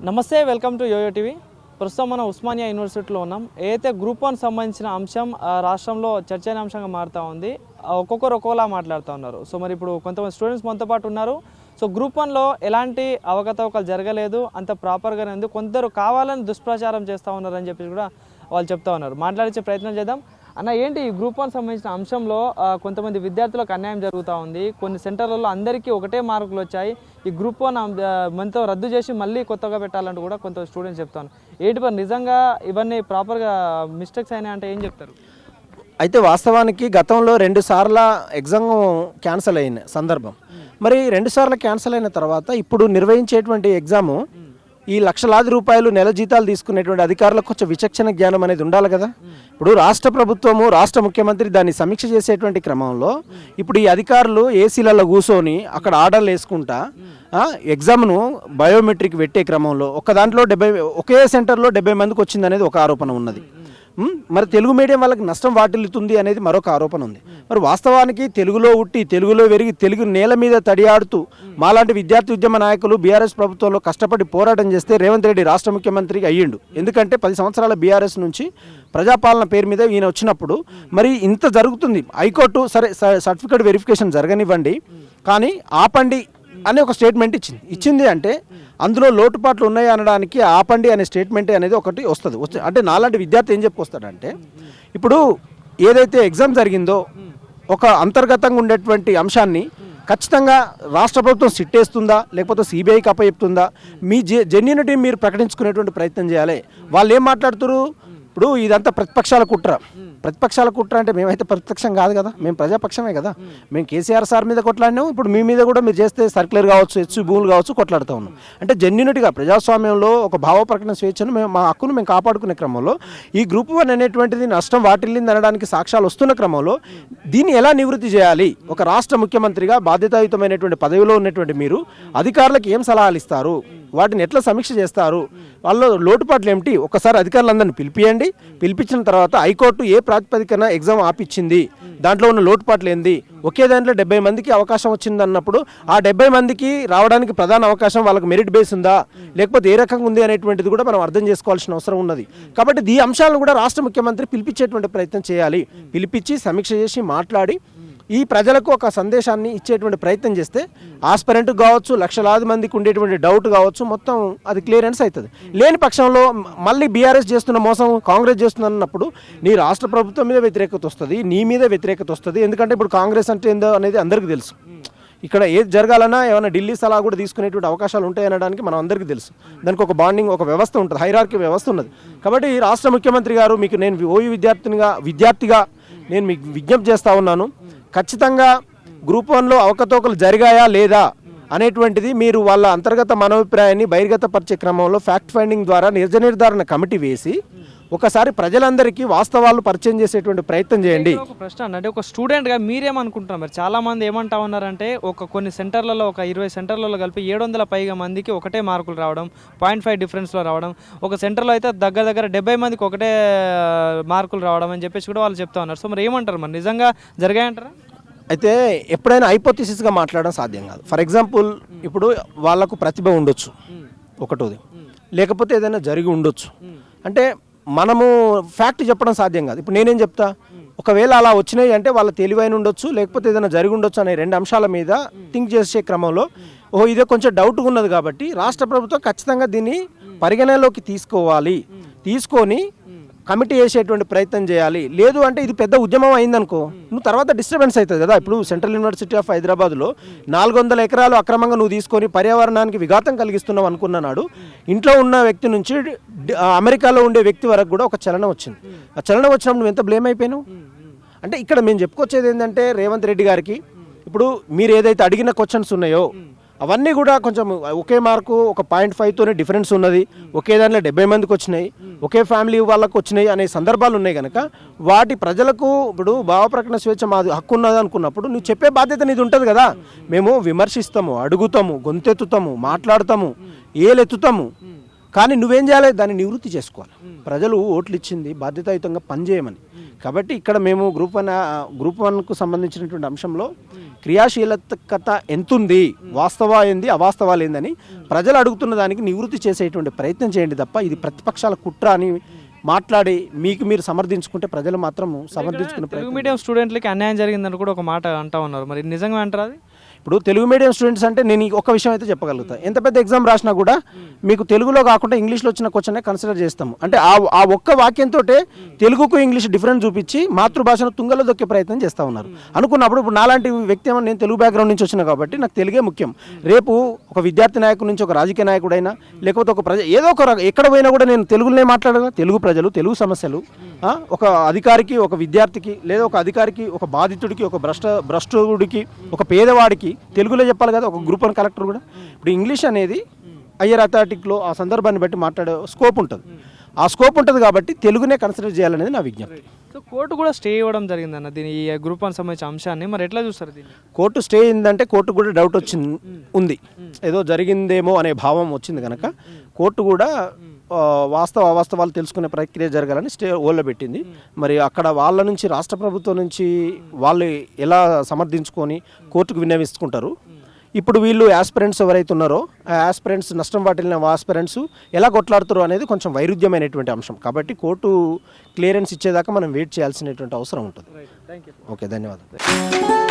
నమస్తే, welcome to yo-yo TV. ప్రస్తుతం మనం ఉస్మానియా యూనివర్సిటీలో ఉన్నాం. ఏదైతే గ్రూప్ 1 సంబంధించిన అంశం రాష్ట్రంలో చర్చనీయాంశంగా మారుతూ ఉంది. ఒక్కొక్కరు ఒక్కోలా మాట్లాడుతూ ఉన్నారు. సో మరి ఇప్పుడు కొంతమంది స్టూడెంట్స్ మనతో పాటు ఉన్నారు. సో గ్రూప్ 1లో ఎలాంటి అవకతవకలు జరగలేదు, అంత ప్రాపర్గానే ఉంది. కొందరు కావాలని దుష్ప్రచారం చేస్తూ ఉన్నారని చెప్పి కూడా వాళ్ళు చెప్తా ఉన్నారు. మాట్లాడించే ప్రయత్నం చేద్దాం. అన్న, ఏంటి ఈ గ్రూప్ 1 సంబంధించిన అంశంలో కొంతమంది విద్యార్థులకు అన్యాయం జరుగుతూ ఉంది. కొన్ని సెంటర్లలో అందరికీ ఒకటే మార్కులు వచ్చాయి. ఈ గ్రూప్ 1 మనతో రద్దు చేసి మళ్ళీ కొత్తగా పెట్టాలంటూ కూడా కొంత స్టూడెంట్స్ చెప్తాను. ఏంటి మరి నిజంగా ఇవన్నీ ప్రాపర్గా మిస్టేక్స్ అయినాయి అంటే ఏం చెప్తారు? అయితే వాస్తవానికి గతంలో 2 సార్ల ఎగ్జామ్ క్యాన్సిల్ అయిన సందర్భం, మరి 2 సార్లు క్యాన్సిల్ అయిన తర్వాత ఇప్పుడు నిర్వహించేటువంటి ఎగ్జాము ఈ లక్షలాది రూపాయలు నెల జీతాలు తీసుకునేటువంటి అధికారులకు కొంచెం విచక్షణ జ్ఞానం అనేది ఉండాలి కదా. ఇప్పుడు రాష్ట్ర ప్రభుత్వము, రాష్ట్ర ముఖ్యమంత్రి దాన్ని సమీక్ష చేసేటువంటి క్రమంలో ఇప్పుడు ఈ అధికారులు ఏసీలలో కూర్చొని అక్కడ ఆర్డర్లు వేసుకుంటా ఎగ్జామ్ను బయోమెట్రిక్ పెట్టే క్రమంలో ఒకే సెంటర్లో 70 మందికి వచ్చింది అనేది ఒక ఆరోపణ ఉన్నది. మరి తెలుగు మీడియం వాళ్ళకి నష్టం వాటిల్లుతుంది అనేది మరొక ఆరోపణ ఉంది. మరి వాస్తవానికి తెలుగులో ఉట్టి, తెలుగులో పెరిగి, తెలుగు నేల మీద తడియాడుతూ మాలాంటి విద్యార్థి ఉద్యమ నాయకులు బీఆర్ఎస్ ప్రభుత్వంలో కష్టపడి పోరాటం చేస్తే రేవంత్ రెడ్డి రాష్ట్ర ముఖ్యమంత్రికి అయ్యిండు. ఎందుకంటే 10 సంవత్సరాల బీఆర్ఎస్ నుంచి ప్రజాపాలన పేరు మీద ఈయన వచ్చినప్పుడు మరి ఇంత జరుగుతుంది. హైకోర్టు సరే సర్టిఫికేట్ వెరిఫికేషన్ జరగనివ్వండి కానీ ఆపండి అనే ఒక స్టేట్మెంట్ ఇచ్చింది. అంటే అందులో లోటుపాట్లు ఉన్నాయి అనడానికి ఆపండి అనే స్టేట్మెంట్ అనేది ఒకటి వస్తుంది. అంటే నాలాంటి విద్యార్థి ఏం చెప్పుకొస్తాడంటే, ఇప్పుడు ఏదైతే ఎగ్జామ్ జరిగిందో ఒక అంతర్గతంగా ఉండేటువంటి అంశాన్ని ఖచ్చితంగా రాష్ట్ర ప్రభుత్వం సిట్టేస్తుందా లేకపోతే సిబిఐకి అప్పచెప్తుందా, మీ జెన్యూనిటీ మీరు ప్రకటించుకునేటువంటి ప్రయత్నం చేయాలి. వాళ్ళు ఏం మాట్లాడుతారు, ఇప్పుడు ఇదంతా ప్రతిపక్షాల కుట్ర అంటే మేమైతే ప్రతిపక్షం కాదు కదా, మేము ప్రజాపక్షమే కదా. మేము కేసీఆర్ సార్ మీద కొట్లాడినాం, ఇప్పుడు మీ మీద కూడా మీరు చేస్తే సర్క్యులర్ కావచ్చు, హెచ్చు భూములు కావచ్చు కొట్లాడుతూ ఉన్నాం. అంటే జెన్యూనిటీగా ప్రజాస్వామ్యంలో ఒక భావ ప్రకటన స్వేచ్ఛను మా హక్కును మేము కాపాడుకునే క్రమంలో ఈ గ్రూప్ 1 అనేటువంటిది నష్టం వాటిల్లింది అనడానికి సాక్ష్యాలు వస్తున్న క్రమంలో దీన్ని ఎలా నివృత్తి చేయాలి? ఒక రాష్ట్ర ముఖ్యమంత్రిగా బాధ్యతాయుతమైనటువంటి పదవిలో ఉన్నటువంటి మీరు అధికారులకు ఏం సలహాలు ఇస్తారు, వాటిని ఎట్లా సమీక్ష చేస్తారు, వాళ్ళ లోటుపాట్లు ఏమిటి? ఒకసారి అధికారులందరినీ పిలిపించిన తర్వాత హైకోర్టు ఏ ప్రాతిపదికన ఎగ్జామ్ ఆపిచ్చింది, దాంట్లో ఉన్న లోటుపాట్లు ఏంది, ఒకే దాంట్లో 70 మందికి అవకాశం వచ్చింది అన్నప్పుడు ఆ 70 మందికి రావడానికి ప్రధాన అవకాశం వాళ్ళకి మెరిట్ బేస్ ఉందా లేకపోతే ఏ రకంగా ఉంది అనేటువంటిది కూడా మనం అర్థం చేసుకోవాల్సిన అవసరం ఉన్నది. కాబట్టి ఈ అంశాలను కూడా రాష్ట్ర ముఖ్యమంత్రి పిలిపించేటువంటి ప్రయత్నం చేయాలి. పిలిపించి సమీక్ష చేసి మాట్లాడి ఈ ప్రజలకు ఒక సందేశాన్ని ఇచ్చేటువంటి ప్రయత్నం చేస్తే ఆస్పిరెంట్ కావచ్చు, లక్షలాది మందికి ఉండేటువంటి డౌట్ కావచ్చు, మొత్తం అది క్లియరెన్స్ అవుతుంది. లేని పక్షంలో మళ్ళీ బీఆర్ఎస్ చేస్తున్న మోసం కాంగ్రెస్ చేస్తున్న అన్నప్పుడు నీ రాష్ట్ర ప్రభుత్వం మీద వ్యతిరేకత వస్తుంది, నీ మీద వ్యతిరేకత వస్తుంది. ఎందుకంటే ఇప్పుడు కాంగ్రెస్ అంటే ఏందో అనేది అందరికీ తెలుసు. ఇక్కడ ఏది జరగాలన్నా ఏమైనా ఢిల్లీ సలహా కూడా తీసుకునేటువంటి అవకాశాలు ఉంటాయి అనడానికి మనం అందరికీ తెలుసు. దానికి ఒక బాండింగ్, ఒక వ్యవస్థ ఉంటుంది, హైరార్కీ వ్యవస్థ ఉన్నది. కాబట్టి రాష్ట్ర ముఖ్యమంత్రి గారు, మీకు నేను ఓయూ విద్యార్థిగా నేను మీకు విజ్ఞప్తి చేస్తూ ఉన్నాను. ఖచ్చితంగా గ్రూప్ 1లో అవకతవకలు జరిగాయా లేదా అనేటువంటిది మీరు వాళ్ళ అంతర్గత మనోభిప్రాయాన్ని బహిర్గతపరిచే క్రమంలో ఫ్యాక్ట్ ఫైండింగ్ ద్వారా నిర్ధారణ కమిటీ వేసి ఒకసారి ప్రజలందరికీ వాస్తవాలు పరిచయం చేసేటువంటి ప్రయత్నం చేయండి. ఒక ప్రశ్న అంటే ఒక స్టూడెంట్గా మీరేమనుకుంటున్నారు? మరి చాలామంది ఏమంటా ఉన్నారంటే కొన్ని సెంటర్లలో, ఒక 20 సెంటర్లలో కలిపి 700 పైగా మందికి ఒకటే మార్కులు రావడం, 0.5 డిఫరెన్స్లో రావడం, ఒక సెంటర్లో అయితే దగ్గర 70 మందికి ఒకటే మార్కులు రావడం అని చెప్పేసి కూడా వాళ్ళు చెప్తా ఉన్నారు. సో మరి ఏమంటారు, మరి నిజంగా జరిగాయంటారా? అయితే ఎప్పుడైనా హైపోథిసిస్గా మాట్లాడడం సాధ్యం కాదు. ఫర్ ఎగ్జాంపుల్ ఇప్పుడు వాళ్ళకు ప్రతిభ ఉండొచ్చు ఒకటోది, లేకపోతే ఏదైనా జరిగి ఉండొచ్చు. అంటే మనము ఫ్యాక్ట్ చెప్పడం సాధ్యం కాదు. ఇప్పుడు నేనేం చెప్తా, ఒకవేళ అలా వచ్చినాయి అంటే వాళ్ళ తెలివైన ఉండొచ్చు, లేకపోతే ఏదైనా జరిగి ఉండొచ్చు అనే 2 అంశాల మీద థింక్ చేసే క్రమంలో ఇదే కొంచెం డౌట్గా ఉన్నది కాబట్టి రాష్ట్ర ప్రభుత్వం ఖచ్చితంగా దీన్ని పరిగణనలోకి తీసుకొని కమిటీ వేసేటువంటి ప్రయత్నం చేయాలి. లేదు అంటే ఇది పెద్ద ఉద్యమం అయిందనుకో, నువ్వు తర్వాత డిస్టర్బెన్స్ అవుతుంది కదా. ఇప్పుడు సెంట్రల్ యూనివర్సిటీ ఆఫ్ హైదరాబాద్లో 400 ఎకరాలు అక్రమంగా నువ్వు తీసుకొని పర్యావరణానికి విఘాతం కలిగిస్తున్నావు అనుకున్నాడు. ఇంట్లో ఉన్న వ్యక్తి నుంచి అమెరికాలో ఉండే వ్యక్తి వరకు కూడా ఒక చలనం వచ్చింది. ఆ చలనం వచ్చినప్పుడు నువ్వు ఎంత బ్లేమ్ అయిపోయావు? అంటే ఇక్కడ మేము చెప్పుకొచ్చేది ఏంటంటే రేవంత్ రెడ్డి గారికి, ఇప్పుడు మీరు ఏదైతే అడిగిన క్వశ్చన్స్ ఉన్నాయో అవన్నీ కూడా కొంచెం ఒకే మార్కు, ఒక 0.5తోనే డిఫరెన్స్ ఉన్నది, ఒకే దాంట్లో 70 మందికి వచ్చినాయి, ఒకే ఫ్యామిలీ వాళ్ళకు వచ్చినాయి అనే సందర్భాలు ఉన్నాయి కనుక వాటి ప్రజలకు ఇప్పుడు భావప్రకటన స్వేచ్ఛ మాది హక్కు ఉన్నది అనుకున్నప్పుడు నువ్వు చెప్పే బాధ్యత నీది ఉంటుంది కదా. మేము విమర్శిస్తాము, అడుగుతాము, గొంతెత్తుతాము, మాట్లాడతాము, ఏలెత్తుతాము. కానీ నువ్వేం చేయాలి, దాన్ని నివృత్తి చేసుకోవాలి. ప్రజలు ఓట్లు ఇచ్చింది బాధ్యతాయుతంగా పనిచేయమని. కాబట్టి ఇక్కడ మేము గ్రూప్ వన్కు సంబంధించినటువంటి అంశంలో క్రియాశీలత ఎంతుంది, వాస్తవా ఏంది అవాస్తవాలు ఏందని ప్రజలు అడుగుతున్న దానికి నివృత్తి చేసేటువంటి ప్రయత్నం చేయండి తప్ప ఇది ప్రతిపక్షాల కుట్ర అని మాట్లాడి మీకు మీరు సమర్థించుకుంటే ప్రజలు మాత్రం సమర్థించుకునే తెలుగు మీడియం స్టూడెంట్లకి అన్యాయం జరిగిందని కూడా ఒక మాట అంటా ఉన్నారు. మరి నిజంగా అంటారా అది? ఇప్పుడు తెలుగు మీడియం స్టూడెంట్స్ అంటే నేను ఒక విషయం అయితే చెప్పగలుగుతాను, ఎంత పెద్ద ఎగ్జామ్ రాసినా కూడా మీకు తెలుగులో కాకుండా ఇంగ్లీష్లో వచ్చిన క్వశ్చనే కన్సిడర్ చేస్తాము. అంటే ఆ ఒక్క వాక్యంతో తెలుగుకు ఇంగ్లీష్ డిఫరెన్స్ చూపించి మాతృభాషను తుంగలో దొక్కే ప్రయత్నం చేస్తూ ఉన్నారు. అనుకున్నప్పుడు ఇప్పుడు నాలాంటి వ్యక్తి ఏమో నేను తెలుగు బ్యాక్గ్రౌండ్ నుంచి వచ్చిన కాబట్టి నాకు తెలుగే ముఖ్యం. రేపు ఒక విద్యార్థి నాయకుడి నుంచి ఒక రాజకీయ నాయకుడైనా లేకపోతే ఒక ఏదో ఒక ఎక్కడ పోయినా కూడా నేను తెలుగులోనే మాట్లాడగా తెలుగు ప్రజలు, తెలుగు సమస్యలు, ఒక అధికారికి, ఒక విద్యార్థికి, లేదా ఒక అధికారికి, ఒక బాధితుడికి, ఒక భ్రష్టుడికి, ఒక పేదవాడికి తెలుగులో చెప్పాలి కదా, ఒక గ్రూప్ 1 కలెక్టర్ కూడా. ఇప్పుడు ఇంగ్లీష్ అనేది హయ్యర్ అథారిటీలో ఆ సందర్భాన్ని బట్టి మాట్లాడే స్కోప్ ఉంటుంది. ఆ స్కోప్ ఉంటుంది కాబట్టి తెలుగునే కన్సిడర్ చేయాలనేది నా విజ్ఞప్తి. సో కోర్టు కూడా స్టే ఇవ్వడం జరిగిందన్న దీని ఈ గ్రూప్ 1 సంబంధించిన అంశాన్ని, మరి ఎట్లా చూస్తారు దీన్ని? కోర్టు స్టే అయిందంటే కోర్టు కూడా డౌట్ ఉంది, ఏదో జరిగిందేమో అనే భావం వచ్చింది కనుక కోర్టు కూడా అవాస్తవాలు తెలుసుకునే ప్రక్రియ జరగాలని స్టే ఓల్లో పెట్టింది. మరి అక్కడ వాళ్ళ నుంచి, రాష్ట్ర ప్రభుత్వం నుంచి వాళ్ళు ఎలా సమర్థించుకొని కోర్టుకు విన్నవిస్తుంటారు. ఇప్పుడు వీళ్ళు యాస్పిరెంట్స్ ఎవరైతే ఉన్నారో ఆ యాస్పిరెంట్స్, నష్టం వాటిల్లిన యాస్పిరెంట్స్ ఎలా కొట్లాడుతారో అనేది కొంచెం వైరుధ్యమైనటువంటి అంశం. కాబట్టి కోర్టు క్లియరెన్స్ ఇచ్చేదాకా మనం వెయిట్ చేయాల్సినటువంటి అవసరం ఉంటుంది. ఓకే, ధన్యవాదాలు.